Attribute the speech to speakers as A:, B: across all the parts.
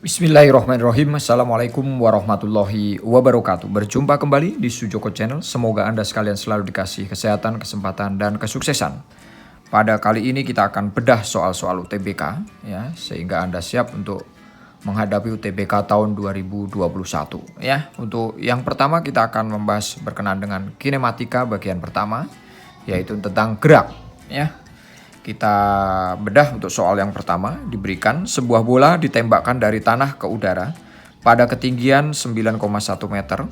A: Bismillahirrahmanirrahim. Assalamualaikum warahmatullahi wabarakatuh. Berjumpa kembali di Sujoko Channel. Semoga Anda sekalian selalu dikasih kesehatan, kesempatan, dan kesuksesan. Pada kali ini kita akan bedah soal-soal UTBK ya, sehingga Anda siap untuk menghadapi UTBK tahun 2021 ya. Untuk yang pertama kita akan membahas berkenaan dengan kinematika bagian pertama, yaitu tentang gerak ya. Kita bedah untuk soal yang pertama. Diberikan sebuah bola ditembakkan dari tanah ke udara pada ketinggian 9,1 meter.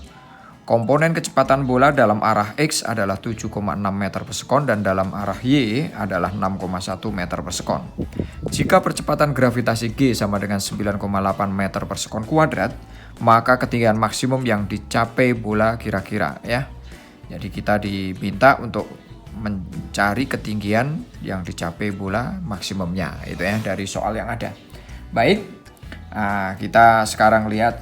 A: Komponen kecepatan bola dalam arah X adalah 7,6 meter per sekon dan dalam arah Y adalah 6,1 meter per sekon. Jika percepatan gravitasi G sama dengan 9,8 meter per sekon kuadrat, maka ketinggian maksimum yang dicapai bola kira-kira ya. Jadi kita diminta untuk mencari ketinggian yang dicapai bola maksimumnya itu ya dari soal yang ada. Baik, kita sekarang lihat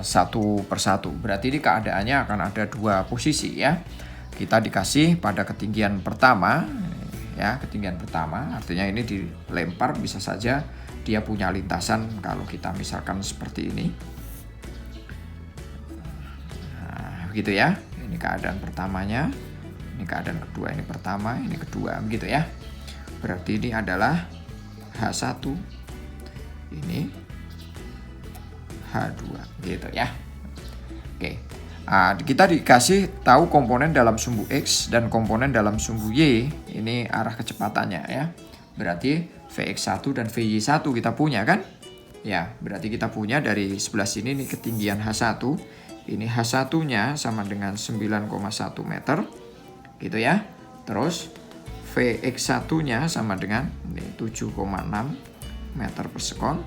A: satu persatu. Berarti ini keadaannya akan ada dua posisi ya. Kita dikasih pada ketinggian pertama ya, ketinggian pertama artinya ini dilempar, bisa saja dia punya lintasan kalau kita misalkan seperti ini. Nah, begitu ya. Ini keadaan pertamanya. Ini keadaan kedua, ini pertama, ini kedua, begitu ya. Berarti ini adalah H1, ini H2, gitu ya. Oke, kita dikasih tahu komponen dalam sumbu X dan komponen dalam sumbu Y, ini arah kecepatannya ya. Berarti Vx1 dan Vy1 kita punya kan? Ya, berarti kita punya dari sebelah sini, ini ketinggian H1, ini H1-nya sama dengan 9,1 meter. Gitu ya. Terus Vx1-nya sama dengan 7,6 meter per sekon.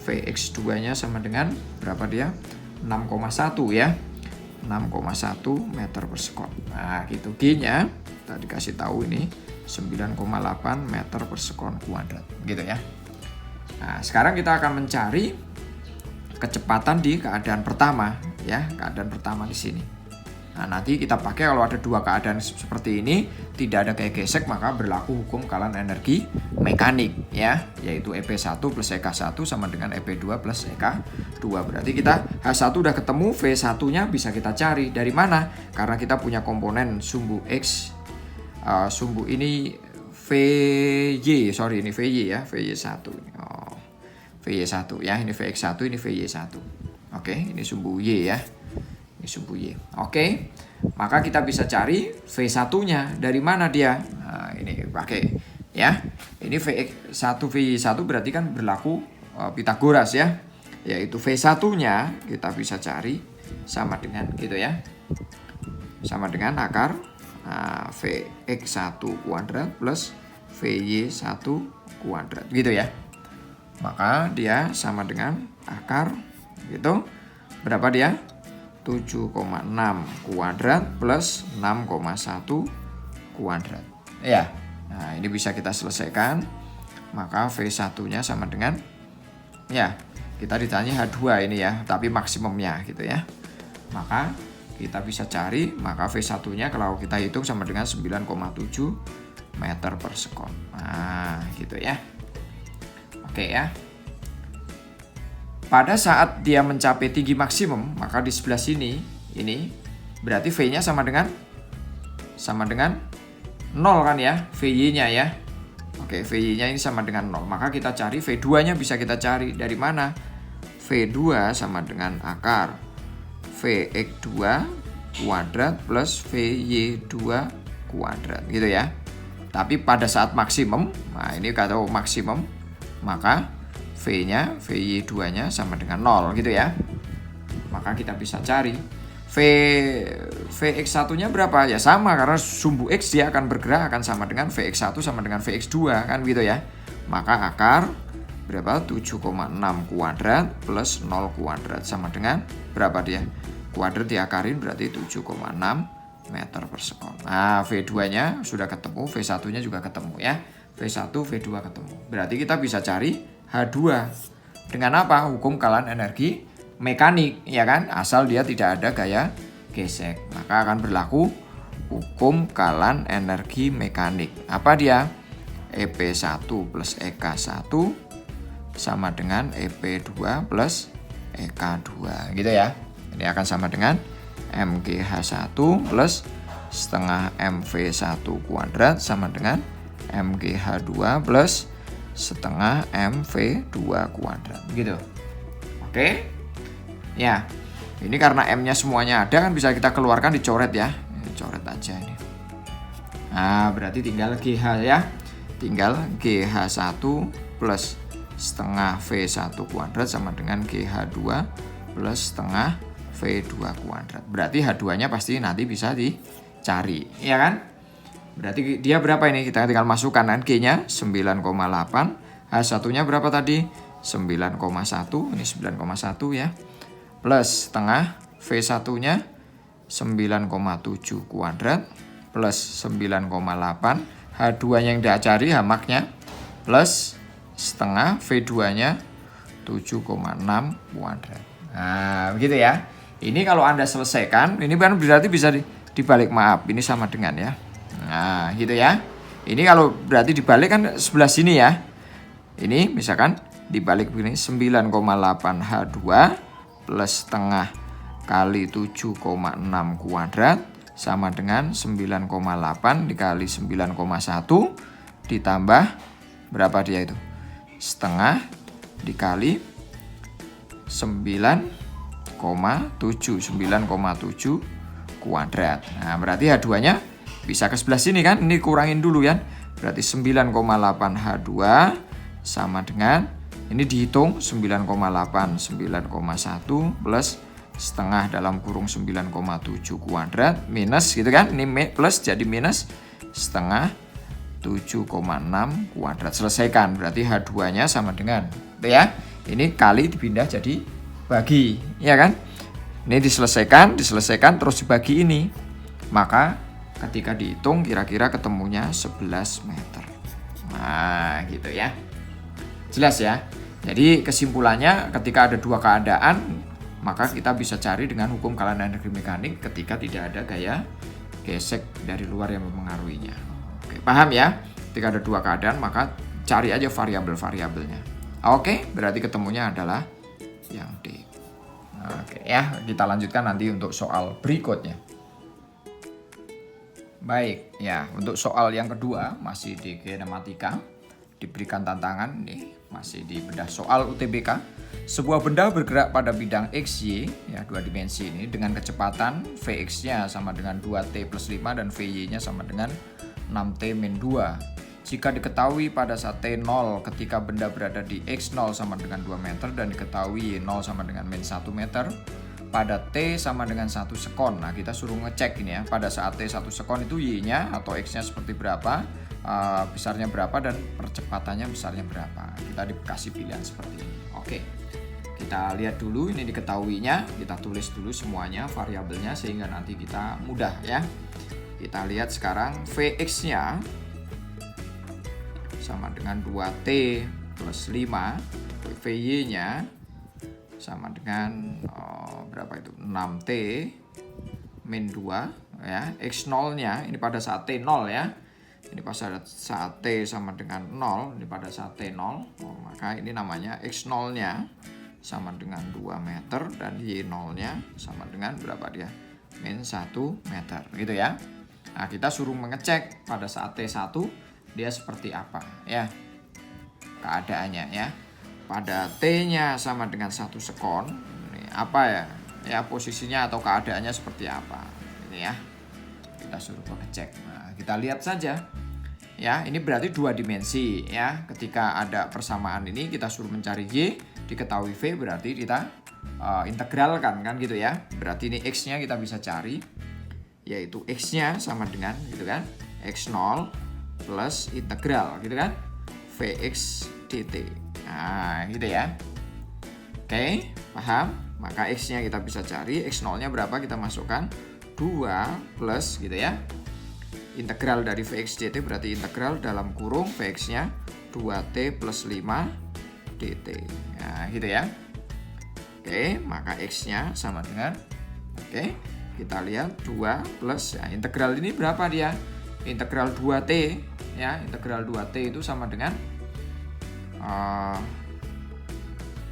A: Vx2-nya sama dengan berapa dia? 6,1 ya. 6,1 meter per sekon. Nah, gitu. G-nya kita dikasih tahu ini 9,8 meter per sekon kuadrat. Gitu ya. Nah, sekarang kita akan mencari kecepatan di keadaan pertama ya, keadaan pertama di sini. Nah, nanti kita pakai kalau ada dua keadaan seperti ini, tidak ada kayak gesek, maka berlaku hukum kalan energi mekanik ya, yaitu EP1 plus EK1 sama dengan EP2 plus EK2. Berarti kita H1 udah ketemu, V1-nya bisa kita cari dari mana? Karena kita punya komponen sumbu X, sumbu ini VY, sorry ini VY ya, VY1. Oh, VY1 ya, ini Vx1, ini VY1. Oke, ini sumbu Y ya. Ini sumbu Y. Oke. Maka kita bisa cari V1-nya dari mana dia? Nah, ini pakai ya. Ini Vx1 Vy1 berarti kan berlaku Pitagoras ya. Yaitu V1-nya kita bisa cari sama dengan gitu ya. Sama dengan akar Vx1 kuadrat plus Vy1 kuadrat gitu ya. Maka dia sama dengan akar gitu. Berapa dia? 7,6 kuadrat plus 6,1 kuadrat. Ya. Nah, ini bisa kita selesaikan. Maka V1-nya sama dengan ya, kita ditanya H2 ini ya, tapi maksimumnya gitu ya. Maka kita bisa cari, maka V1-nya kalau kita hitung sama dengan 9,7 meter per sekon. Nah, gitu ya. Oke ya. Pada saat dia mencapai tinggi maksimum, maka di sebelah sini ini berarti V-nya sama dengan 0 kan ya, Vy-nya ya. Oke, Vy-nya ini sama dengan 0. Maka kita cari V2-nya bisa kita cari dari mana? V2 sama dengan akar Vx2 kuadrat plus Vy2 kuadrat gitu ya. Tapi pada saat maksimum, nah ini kalau maksimum, maka V-nya, Vy2-nya sama dengan 0 gitu ya. Maka kita bisa cari Vx1-nya berapa? Ya sama, karena sumbu X dia akan bergerak akan sama dengan Vx1 sama dengan Vx2 kan gitu ya. Maka akar berapa? 7,6 kuadrat plus 0 kuadrat sama dengan berapa dia? Kuadrat diakarin berarti 7,6 meter per sekon. Nah, V2-nya sudah ketemu, V1-nya juga ketemu ya. V1, V2 ketemu. Berarti kita bisa cari H2 dengan apa? Hukum kalan energi mekanik ya kan, asal dia tidak ada gaya gesek, maka akan berlaku hukum kalan energi mekanik. Apa dia? EP1 plus EK1 sama dengan EP2 plus EK2 gitu ya. Ini akan sama dengan MGH1 plus setengah MV1 kuadrat sama dengan MGH2 plus setengah MV2 kuadrat gitu. Oke. Ya. Ini karena M-nya semuanya ada kan bisa kita keluarkan dicoret ya. Coret aja ini. Nah, berarti tinggal GH ya. Tinggal GH1 plus setengah V1 kuadrat sama dengan GH2 plus setengah V2 kuadrat. Berarti H2-nya pasti nanti bisa dicari, ya kan? Berarti dia berapa ini? Kita tinggal masukkan kan. G-nya 9,8. H1-nya berapa tadi? 9,1. Ini 9,1 ya. Plus setengah V1-nya 9,7 kuadrat plus 9,8. H2-nya yang dia cari, H-max-nya plus setengah V2-nya 7,6 kuadrat. Nah, begitu ya. Ini kalau Anda selesaikan, ini kan berarti bisa dibalik, maaf, ini sama dengan ya. Nah, gitu ya. Ini kalau berarti dibalik kan sebelah sini ya. Ini misalkan dibalik begini 9,8 H2 plus setengah kali 7,6 kuadrat sama dengan 9,8 dikali 9,1 ditambah berapa dia itu? Setengah dikali 9,7 kuadrat. Nah, berarti H2-nya bisa ke sebelah sini kan? Ini kurangin dulu kan? Berarti 9,8 H2 sama dengan ini dihitung 9,8 9,1 plus setengah dalam kurung 9,7 kuadrat minus gitu kan. Ini plus jadi minus setengah 7,6 kuadrat. Selesaikan. Berarti H2-nya sama dengan itu ya. Ini kali dipindah jadi bagi, ya kan? Ini diselesaikan terus dibagi ini. Maka ketika dihitung kira-kira ketemunya 11 meter. Nah, gitu ya. Jelas ya. Jadi kesimpulannya ketika ada dua keadaan, maka kita bisa cari dengan hukum kalanan energi mekanik ketika tidak ada gaya gesek dari luar yang mempengaruhinya. Oke, paham ya? Ketika ada dua keadaan, maka cari aja variabel-variabelnya. Oke, berarti ketemunya adalah yang D. Oke ya, kita lanjutkan nanti untuk soal berikutnya. Baik, ya untuk soal yang kedua masih di kinematika. Diberikan tantangan nih, masih di bedah soal UTBK. Sebuah benda bergerak pada bidang XY, ya dua dimensi ini, dengan kecepatan Vx-nya sama dengan 2t plus 5 dan Vy-nya sama dengan 6t min 2. Jika diketahui pada saat t0 ketika benda berada di x0 sama dengan 2 meter dan diketahui y0 sama dengan min 1 meter, pada t sama dengan 1 sekon. Nah, kita suruh ngecek ini ya, pada saat t 1 sekon itu y-nya atau x-nya seperti berapa, besarnya berapa, dan percepatannya besarnya berapa. Kita dikasih pilihan seperti ini. Oke, kita lihat dulu ini diketahuinya, kita tulis dulu semuanya variabelnya sehingga nanti kita mudah ya. Kita lihat sekarang Vx-nya sama dengan 2t plus 5, Vy-nya sama dengan berapa itu? 6t min 2 ya. X0-nya ini pada saat t0 ya. Ini pada saat t sama dengan 0, ini pada saat t0, maka ini namanya x0-nya sama dengan 2 meter dan y0-nya sama dengan berapa dia? Min 1 meter gitu ya. Nah, kita suruh mengecek pada saat t1 dia seperti apa ya keadaannya ya. Pada t-nya sama dengan 1 sekon, ini apa ya? Ya posisinya atau keadaannya seperti apa? Ini ya. Kita suruh mengecek. Nah, kita lihat saja. Ya, ini berarti dua dimensi ya. Ketika ada persamaan ini kita suruh mencari y, diketahui v, berarti kita integralkan kan gitu ya. Berarti ini x-nya kita bisa cari, yaitu x-nya sama dengan gitu kan, x0 plus integral gitu kan, vx dt. Nah, gitu ya. Oke, paham? Maka x-nya kita bisa cari, x0-nya berapa kita masukkan 2 plus gitu ya. Integral dari Vx dt berarti integral dalam kurung Vx-nya 2t plus 5 dt. Nah, gitu ya. Oke, maka X-nya sama dengan, oke, kita lihat 2 plus, ya, integral ini berapa dia? Integral 2t, ya, integral 2t itu sama dengan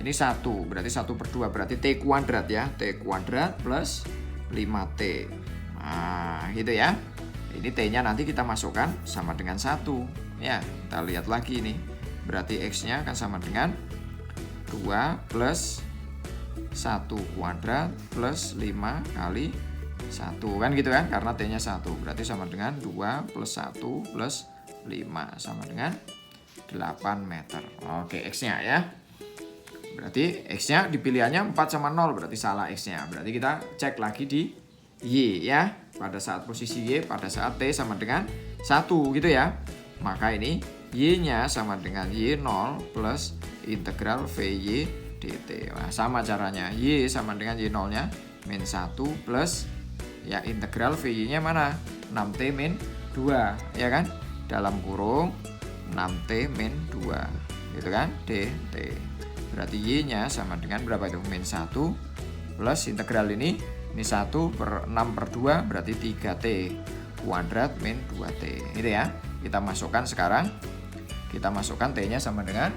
A: Ini 1, berarti 1/2, berarti T kuadrat ya. T kuadrat plus 5T. Nah, gitu ya. Ini T-nya nanti kita masukkan sama dengan 1. Ya, kita lihat lagi nih. Berarti X-nya akan sama dengan 2 plus 1 kuadrat plus 5 kali 1. Kan gitu kan, karena T-nya 1. Berarti sama dengan 2 plus 1 plus 5 sama dengan 8 meter. Oke, X-nya ya. Berarti X-nya dipilihannya 4 sama 0, berarti salah X-nya. Berarti kita cek lagi di Y ya. Pada saat posisi Y, pada saat T sama dengan 1 gitu ya. Maka ini Y-nya sama dengan Y0 plus integral VY dt. Nah, sama caranya. Y sama dengan Y0-nya min 1 plus ya integral VY-nya mana? 6T min 2, ya kan? Dalam kurung 6T min 2, gitu kan? dt. Berarti Y-nya sama dengan berapa itu? Min 1 plus integral ini 1/6/2 berarti 3T kuadrat min 2T. Gitu ya. Kita masukkan sekarang. Kita masukkan T-nya sama dengan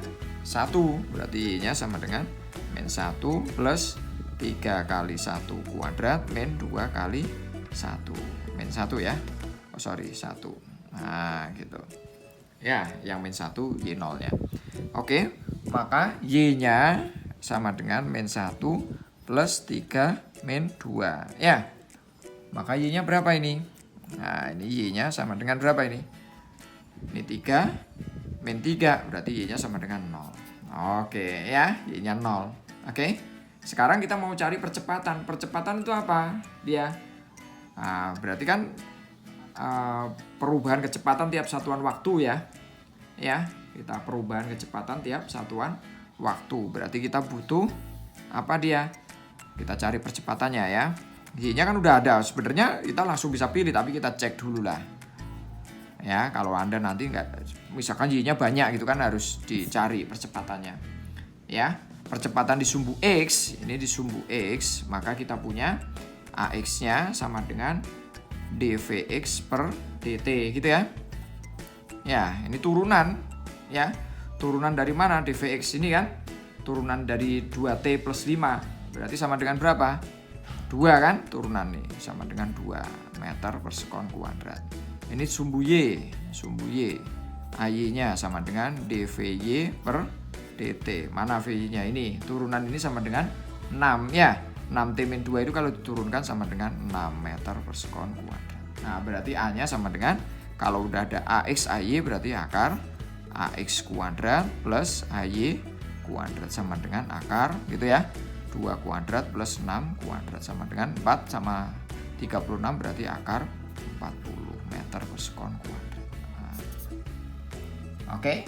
A: 1. Berarti Y-nya sama dengan min 1 plus 3 kali 1 kuadrat min 2 kali 1. Min 1 ya. Oh sorry, 1. Nah gitu. Ya, yang min 1 Y0 nya. Oke, maka Y-nya sama dengan min 1 plus 3 min 2. Ya, maka Y-nya berapa ini? Nah, ini Y-nya sama dengan berapa ini? Ini 3 min 3, berarti Y-nya sama dengan 0. Oke ya, Y-nya 0. Oke, sekarang kita mau cari percepatan. Percepatan itu apa? Dia berarti kan perubahan kecepatan tiap satuan waktu ya. Ya, kita perubahan kecepatan tiap satuan waktu. Berarti kita butuh apa dia? Kita cari percepatannya ya. Y-nya kan udah ada. Sebenarnya kita langsung bisa pilih, tapi kita cek dulu lah. Ya, kalau Anda nanti misalkan Y-nya banyak gitu kan, harus dicari percepatannya. Ya, percepatan di sumbu X, ini di sumbu X, maka kita punya AX-nya sama dengan dVx per dt gitu ya. Ya, ini turunan ya. Turunan dari mana? dVx ini kan turunan dari 2T plus 5. Berarti sama dengan berapa? 2 kan turunan nih, sama dengan 2 meter per sekon kuadrat. Ini sumbu Y, AY-nya sama dengan dVy per dt. Mana VY-nya ini? Turunan ini sama dengan 6 ya. 6T min 2 itu kalau diturunkan sama dengan 6 meter per sekon kuadrat. Nah, berarti A-nya sama dengan, kalau udah ada AX, AY berarti akar AX kuadrat plus AY kuadrat sama dengan akar gitu ya. 2 kuadrat plus 6 kuadrat sama dengan 4 sama 36 berarti akar 40 meter per sekon kuadrat. Nah. Oke.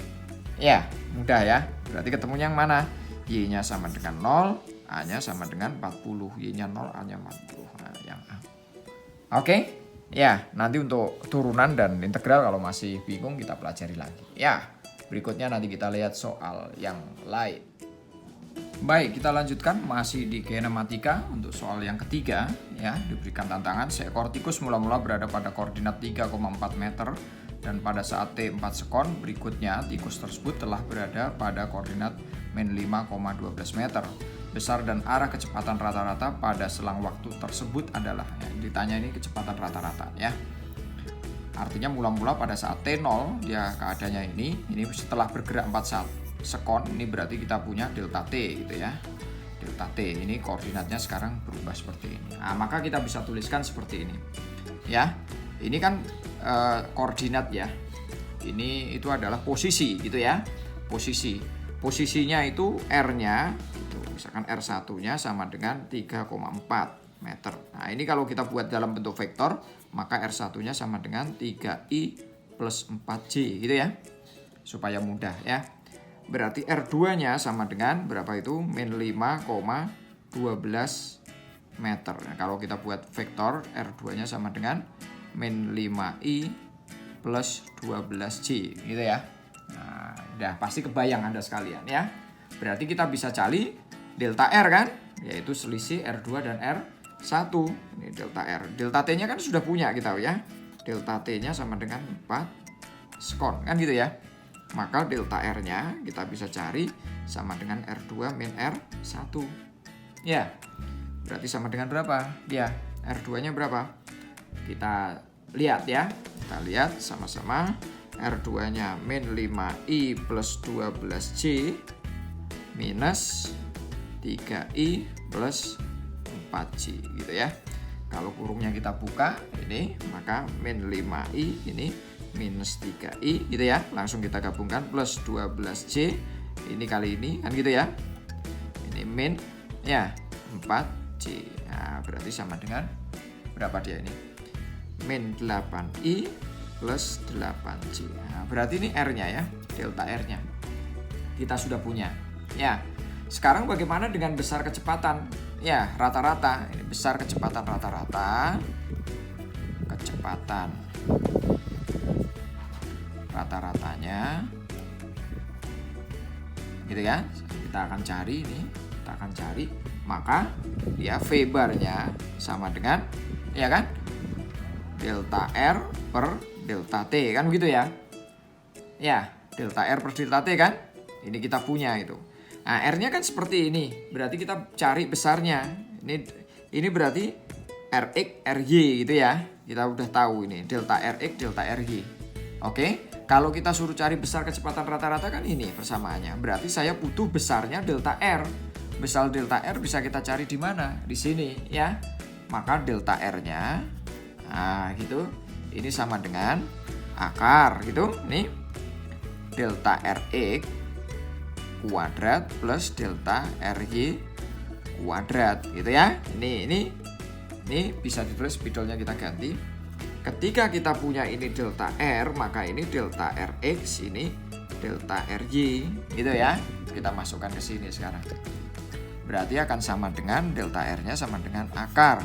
A: Ya, mudah ya. Berarti ketemunya yang mana? Y-nya sama dengan 0, A-nya sama dengan 40. Y-nya 0, A-nya 40. Nah, yang A. Oke. Ya, nanti untuk turunan dan integral kalau masih bingung kita pelajari lagi. Ya, berikutnya nanti kita lihat soal yang lain. Baik, kita lanjutkan masih di kinematika untuk soal yang ketiga ya. Diberikan tantangan seekor tikus mula-mula berada pada koordinat 3,4 meter dan pada saat T 4 sekon berikutnya tikus tersebut telah berada pada koordinat min 5,12 meter. Besar dan arah kecepatan rata-rata pada selang waktu tersebut adalah ya, ditanya ini kecepatan rata-rata ya. Artinya mula-mula pada saat T0 dia keadaannya ini setelah bergerak 4 sekon, ini berarti kita punya delta T gitu ya. Delta T ini koordinatnya sekarang berubah seperti ini. Nah, maka kita bisa tuliskan seperti ini. Ya. Ini kan koordinat ya. Ini itu adalah posisi gitu ya. Posisi. Posisinya itu R-nya gitu. Misalkan R1-nya sama dengan 3,4 meter. Nah, ini kalau kita buat dalam bentuk vektor, maka R1-nya sama dengan 3I plus 4J gitu ya. Supaya mudah ya. Berarti R2-nya sama dengan berapa itu? Min 5,12 meter. Nah, kalau kita buat vektor, R2-nya sama dengan min 5I plus 12J gitu ya. Nah, udah pasti kebayang Anda sekalian ya. Berarti kita bisa cari delta R kan? Yaitu selisih R2 dan R1. Ini delta R. Delta T-nya kan sudah punya kita ya. Delta T-nya sama dengan 4 sekon kan gitu ya. maka delta R-nya kita bisa cari sama dengan R2 min R1. Ya, berarti sama dengan berapa? Ya, R2-nya berapa? Kita lihat ya. Kita lihat sama-sama. R2-nya min 5I plus 12J minus 3I plus 4J gitu ya. Kalau kurungnya kita buka ini, maka min 5I ini minus 3I gitu ya. Langsung kita gabungkan plus 12J ini kali ini kan gitu ya. Ini min ya 4J. Nah, berarti sama dengan berapa dia ini? Min 8I plus 8J. Nah, berarti ini R-nya ya, delta R-nya. Kita sudah punya. Ya. Sekarang bagaimana dengan besar kecepatan? Ya, rata-rata. Ini besar kecepatan rata-rata. Kecepatan rata-ratanya. Gitu ya. Kita akan cari ini. Kita akan cari. Maka ya V bar-nya sama dengan ya kan? Delta R per delta T kan begitu ya. Ya, delta R per delta T kan? Ini kita punya itu. Nah, R-nya kan seperti ini. Berarti kita cari besarnya. Ini berarti Rx, Ry gitu ya. Kita udah tahu ini delta Rx, delta Ry. Oke. Kalau kita suruh cari besar kecepatan rata-rata kan ini persamaannya. Berarti saya butuh besarnya delta R. Besar delta R bisa kita cari di mana? Di sini ya. Maka delta R-nya nah, gitu. Ini sama dengan akar gitu. Nih. Delta Rx kuadrat plus delta Ry kuadrat gitu ya. Ini bisa ditulis spidolnya kita ganti. Ketika kita punya ini delta R, maka ini delta Rx, ini delta Ry gitu ya. Kita masukkan ke sini sekarang. Berarti akan sama dengan delta R-nya sama dengan akar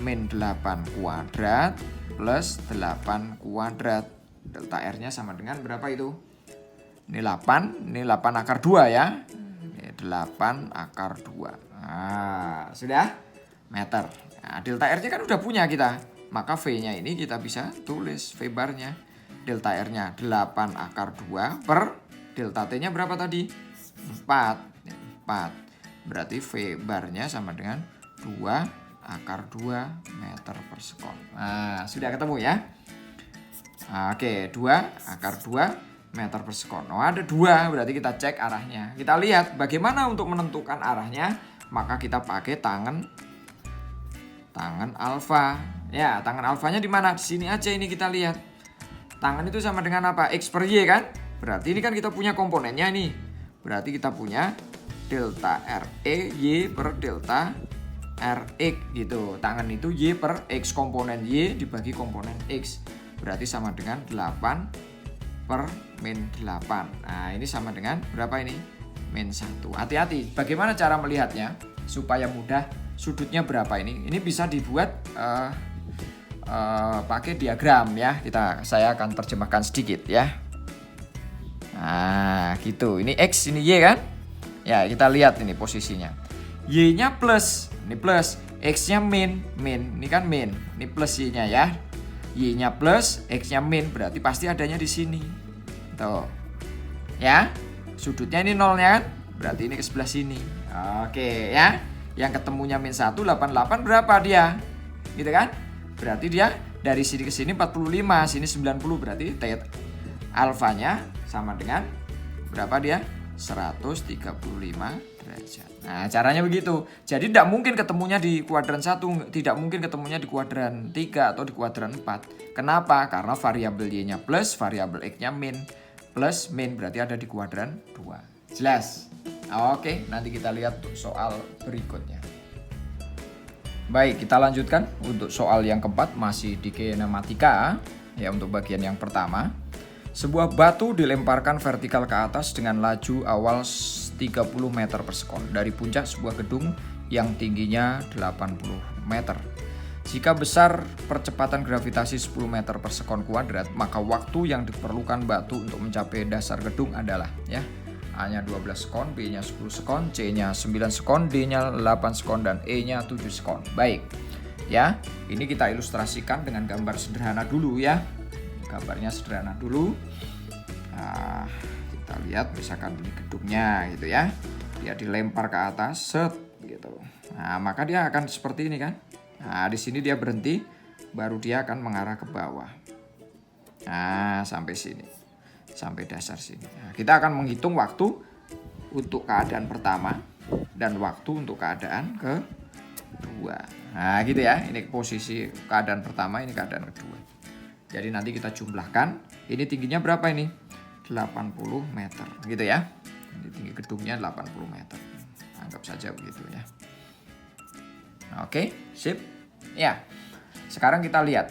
A: min 8 kuadrat plus 8 kuadrat. Delta R-nya sama dengan berapa itu? Ini 8 akar 2 ya. Ini 8 akar 2. Nah, sudah meter. Nah, delta R-nya kan udah punya kita. Maka V-nya ini kita bisa tulis V bar-nya. Delta R-nya 8 akar 2 per delta T-nya berapa tadi? 4. Berarti V bar-nya sama dengan 2 akar 2 meter per sekon. Nah, sudah ketemu ya. Oke, 2 akar 2 meter per sekon. Oh, ada 2, berarti kita cek arahnya. Kita lihat bagaimana untuk menentukan arahnya. Maka kita pakai tangan alfa. Ya, tangan alfanya di mana? Di sini aja ini kita lihat. Tangan itu sama dengan apa? X per Y kan? Berarti ini kan kita punya komponennya nih. Berarti kita punya delta RE Y per delta RX gitu. Tangan itu Y per X, komponen Y dibagi komponen X. Berarti sama dengan 8 per min 8. Nah, ini sama dengan berapa ini? Min 1. Hati-hati, bagaimana cara melihatnya supaya mudah? Sudutnya berapa ini? Ini bisa dibuat pakai diagram ya. Saya akan terjemahkan sedikit ya. Nah, gitu. Ini X, ini Y kan? Ya, kita lihat ini posisinya. Y-nya plus, ini plus. X-nya min. Ini kan min. Ini plus Y-nya ya. Y-nya plus, X-nya min, berarti pasti adanya di sini. Tuh. Ya. Sudutnya ini nolnya kan? Berarti ini ke sebelah sini. Oke, ya. Yang ketemunya min 1, 88 berapa dia? Gitu kan? Berarti dia dari sini ke sini 45, sini 90, berarti T alfanya sama dengan berapa dia? 135 derajat. Nah, caranya begitu. Jadi tidak mungkin ketemunya di kuadran 1, tidak mungkin ketemunya di kuadran 3 atau di kuadran 4. Kenapa? Karena variabel Y-nya plus, variabel X-nya min. Plus, min berarti ada di kuadran 2. Jelas? Oke, nanti kita lihat untuk soal berikutnya. Baik, kita lanjutkan untuk soal yang keempat, masih di kinematika. Ya, untuk bagian yang pertama. Sebuah batu dilemparkan vertikal ke atas dengan laju awal 30 meter per sekon dari puncak sebuah gedung yang tingginya 80 meter. Jika besar percepatan gravitasi 10 meter per sekon kuadrat, maka waktu yang diperlukan batu untuk mencapai dasar gedung adalah ya, A-nya 12 sekon, B-nya 10 sekon, C-nya 9 sekon, D-nya 8 sekon, dan E-nya 7 sekon. Baik, ya, ini kita ilustrasikan dengan gambar sederhana dulu ya. Gambarnya sederhana dulu. Nah, kita lihat misalkan ini gedungnya gitu ya. Dia dilempar ke atas, set gitu. Nah, maka dia akan seperti ini kan. Nah, di sini dia berhenti, baru dia akan mengarah ke bawah. Nah, sampai sini. Sampai dasar sini. Nah, kita akan menghitung waktu untuk keadaan pertama dan waktu untuk keadaan kedua. Nah, gitu ya. Ini posisi keadaan pertama, ini keadaan kedua. Jadi nanti kita jumlahkan. Ini tingginya berapa ini? 80 meter gitu ya. Ini tinggi gedungnya 80 meter. Anggap saja begitu ya. Oke, sip. Ya. Sekarang kita lihat.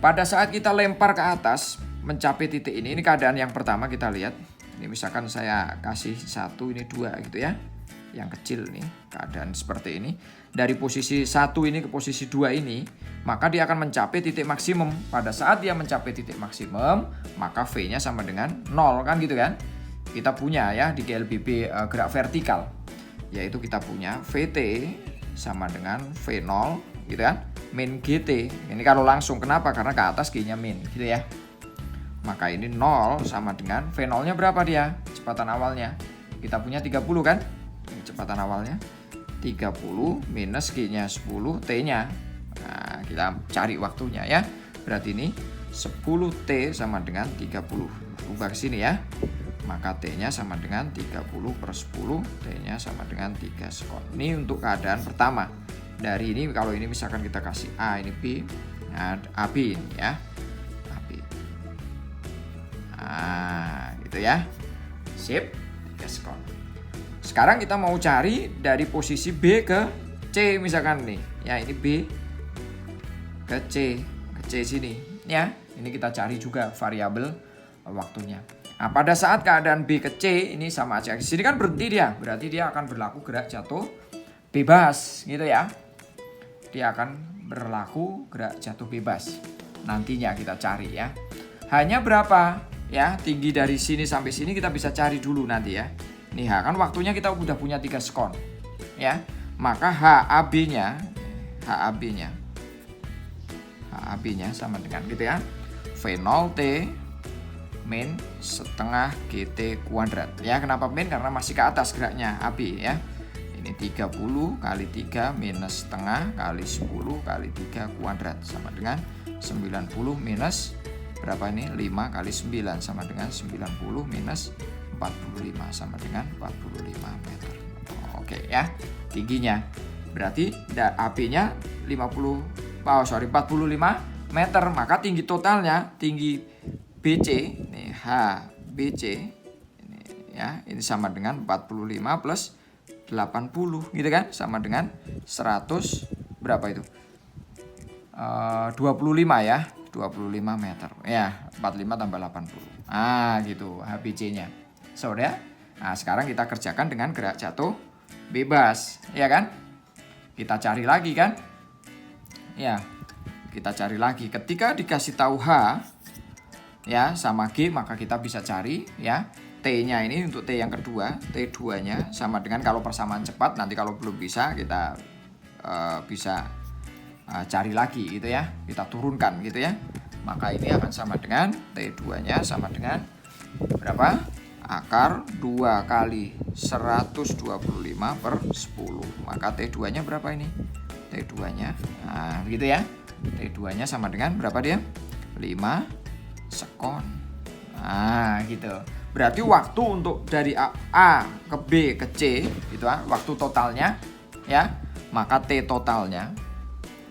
A: Pada saat kita lempar ke atas mencapai titik ini keadaan yang pertama kita lihat. Ini misalkan saya kasih 1, ini 2 gitu ya. Yang kecil nih, keadaan seperti ini. Dari posisi 1 ini ke posisi 2 ini, maka dia akan mencapai titik maksimum. Pada saat dia mencapai titik maksimum, maka V-nya sama dengan 0 kan gitu kan. Kita punya ya di GLBB gerak vertikal, yaitu kita punya VT sama dengan V0 gitu kan, min GT. Ini kalau langsung, kenapa? Karena ke atas G-nya min gitu ya. Maka ini 0 sama dengan V0-nya berapa dia? Kecepatan awalnya. Kita punya 30 kan? Kecepatan awalnya 30 minus G-nya 10, T-nya. Nah, kita cari waktunya ya. Berarti ini 10T sama dengan 30. Ubah ke sini ya. Maka T-nya sama dengan 30 per 10, T-nya sama dengan 3 sekon. Ini untuk keadaan pertama. Dari ini kalau ini misalkan kita kasih A, ini B. Nah, AB ini ya. AB. Nah, gitu ya. Sip, 3 sekon. Sekarang kita mau cari dari posisi B ke C misalkan nih. Ya, ini B ke C sini ya. Ini kita cari juga variabel waktunya. Nah, pada saat keadaan B ke C ini sama aja. Di sini kan berhenti dia, berarti dia akan berlaku gerak jatuh bebas gitu ya. Dia akan berlaku gerak jatuh bebas. Nantinya kita cari ya. Hanya berapa ya tinggi dari sini sampai sini kita bisa cari dulu nanti ya. Nih kan waktunya kita udah punya 3 sekon ya. Maka HAB-nya sama dengan gitu ya. V0T min setengah GT kuadrat. Ya, kenapa min? Karena masih ke atas geraknya AB ya. Ini 30 kali 3 minus setengah kali 10 kali 3 kuadrat sama dengan 90 minus berapa ini? 5 kali 9 sama dengan 90 minus 45 sama dengan 45 meter. Oke ya, tingginya. Berarti AB-nya 45 meter, maka tinggi totalnya, tinggi BC, ini HBC ini ya, ini sama dengan 45 plus 80 gitu kan, sama dengan 100 berapa itu? 25 ya, 25 meter. Ya, 45 tambah 80. Ah, gitu HBC-nya. Saudara, nah sekarang kita kerjakan dengan gerak jatuh bebas, ya kan? Kita cari lagi kan? Ya, kita cari lagi. Ketika dikasih tahu H, ya sama G, maka kita bisa cari ya T-nya ini untuk T yang kedua, T2-nya sama dengan kalau persamaan cepat. Nanti kalau belum bisa kita bisa cari lagi gitu ya. Kita turunkan gitu ya. Maka ini akan sama dengan T2-nya sama dengan berapa? Akar 2 kali 125 per 10. Maka T2-nya berapa ini? T2-nya, nah begitu ya. T2-nya sama dengan berapa dia? 5 sekon. Nah gitu. Berarti waktu untuk dari A ke B ke C gitu kan, waktu totalnya ya. Maka T totalnya,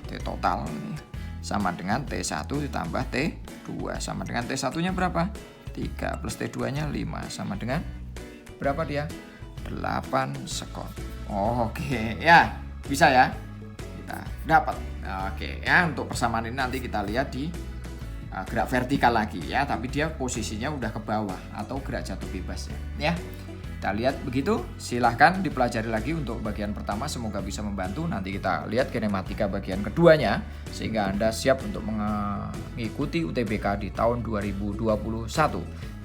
A: T total ini sama dengan T1 ditambah T2 sama dengan T1-nya berapa? 3 plus T2-nya 5 sama dengan berapa dia? 8 sekon. Oke ya, bisa ya, kita dapat. Oke ya, untuk persamaan ini nanti kita lihat di gerak vertikal lagi ya, tapi dia posisinya udah ke bawah atau gerak jatuh bebas ya. Kita lihat begitu. Silahkan dipelajari lagi untuk bagian pertama, semoga bisa membantu. Nanti kita lihat kinematika bagian keduanya sehingga Anda siap untuk mengikuti UTBK di tahun 2021.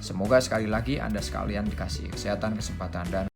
A: Semoga sekali lagi Anda sekalian dikasih kesehatan, kesempatan dan